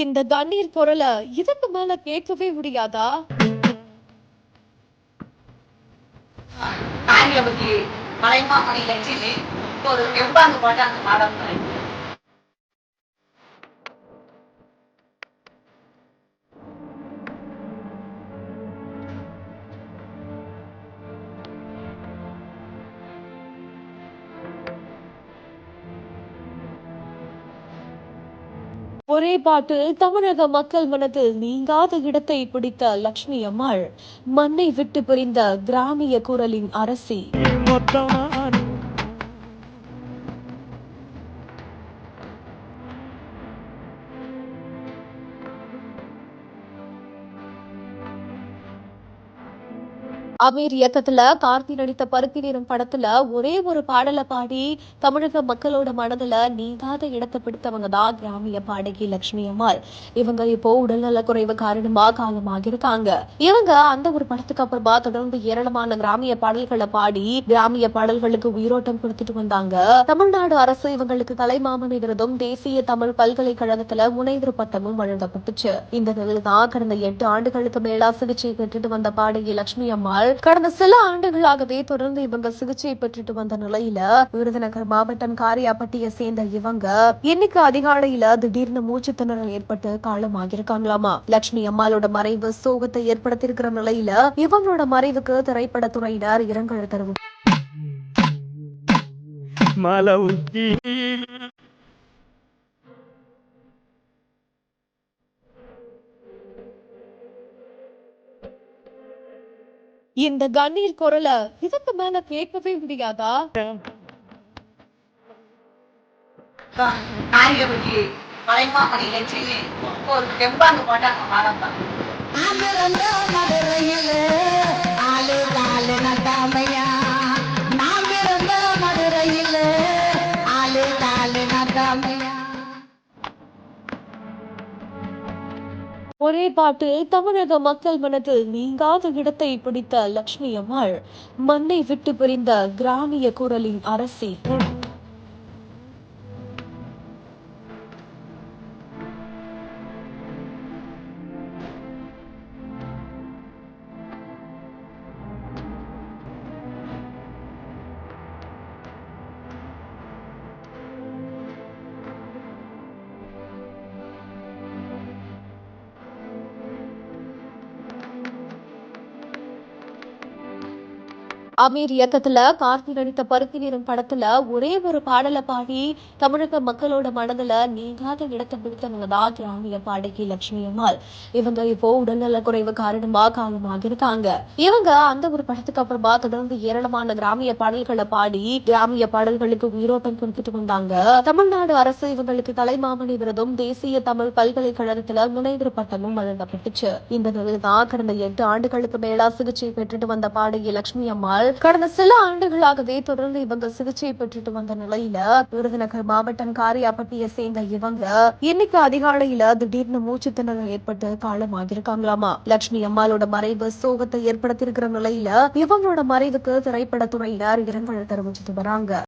இந்த தண்ணீர் பொருள இதுக்கு மேல கேட்கவே முடியாதா? ஆங்கிலபதி மலைமாமணி லட்சுமி இப்போது எவ்வாறு பாட்டாங்க பாடம் ஒரே பாட்டில் தமிழக மக்கள் மனதில் நீங்காத இடத்தை பிடித்த லட்சுமி அம்மாள், மண்ணை விட்டு பிரிந்த கிராமிய குரலின் அரசி. அமீர் இயக்கத்துல கார்த்தி நடித்த பருத்தி நிறம் படத்துல ஒரே ஒரு பாடலை பாடி தமிழக மக்களோட மனதுல நீங்காத இடத்தை பிடித்தவங்க தான் கிராமிய பாடகி லட்சுமி அம்மாள். இவங்க இப்போ உடல்நல குறைவு காரணமா காலமாக இருக்காங்க. இவங்க அந்த ஒரு படத்துக்கு அப்புறமா தொடர்ந்து ஏராளமான கிராமிய பாடல்களை பாடி கிராமிய பாடல்களுக்கு உயிரோட்டம் கொடுத்துட்டு வந்தாங்க. தமிழ்நாடு அரசு இவங்களுக்கு தலைமாமணி விருதும் தேசிய தமிழ் பல்கலைக்கழகத்துல முனைவர் பட்டமும் வழங்கப்பட்டுச்சு. இந்த நிலையில்தான் கடந்த 8 ஆண்டுகளுக்கு மேலா சிகிச்சை பெற்றுட்டு வந்த பாடகி லட்சுமி அம்மாள் கடந்த சில ஆண்டுகளாகவே தொடர்ந்து இவங்க சிகிச்சை பெற்றுட்டு வந்த நிலையில விருதுநகர் மாவட்டம் காரியாபட்டியை சேர்ந்த இவங்க இன்னைக்கு அதிகாலையில திடீர்னு மூச்சு திணறல் ஏற்பட்டு காலமாகிருக்காங்களாமா. லட்சுமி அம்மாளோட மறைவு சோகத்தை ஏற்படுத்தியிருக்கிற நிலையில இவங்களோட மறைவுக்கு திரைப்படத்துறையினர் இரங்கல் தெரிவித்தார். இந்த கண்ணீர் குரல இதுக்கு மேல கேட்கவே முடியாதா? ஆங்கிலபதி மலைமாமணி லட்சுமி இப்போது எவ்வாறு பாட்டாங்க பாடம் ஒரே பாட்டில் தமிழக மக்கள் மனதில் நீங்காத இடத்தை பிடித்த லட்சுமி அம்மாள், மண்ணை விட்டு பிரிந்த கிராமிய குரலின் அரசி. அமீர் இயக்கத்துல கார்த்தி நடித்த பருத்தி நிறம் படத்துல ஒரே ஒரு பாடலை பாடி தமிழக மக்களோட மனதுல நீங்காத இடத்தை பிடித்தவங்க தான் கிராமிய பாடகி லட்சுமி அம்மாள். இவங்க இப்போ உடல்நல குறைவு காரணமா காலமாக இருக்காங்க. இவங்க அந்த ஒரு படத்துக்கு அப்புறமா தொடர்ந்து ஏராளமான கிராமிய பாடல்களை பாடி கிராமிய பாடல்களுக்கு உயிரோட்டம் கொடுத்துட்டு வந்தாங்க. தமிழ்நாடு அரசு இவங்களுக்கு தலைமாமணி விருதும் தேசிய தமிழ் பல்கலைக்கழகத்துல முனைவர் பட்டமும் வழங்கப்பட்டுச்சு. இந்த நிலையில்தான் கடந்த 8 ஆண்டுகளுக்கு மேலா சிகிச்சை பெற்றுட்டு வந்த பாடகி லட்சுமி அம்மாள் கடந்த சில ஆண்டுகளாகவே தொடர்ந்து இவங்க சிகிச்சை பெற்றுட்டு வந்த நிலையில விருதுநகர் மாவட்டம் காரியாபட்டியை சேர்ந்த இவங்க இன்னைக்கு அதிகாலையில திடீர்னு மூச்சு திணறல் ஏற்பட்டு காலமாகிருக்காங்களாமா. லட்சுமி அம்மாளோட மறைவு சோகத்தை ஏற்படுத்தியிருக்கிற நிலையில இவங்களோட மறைவுக்கு திரைப்படத்துறையினர் இரங்கல் தெரிவிச்சிட்டு வராங்க.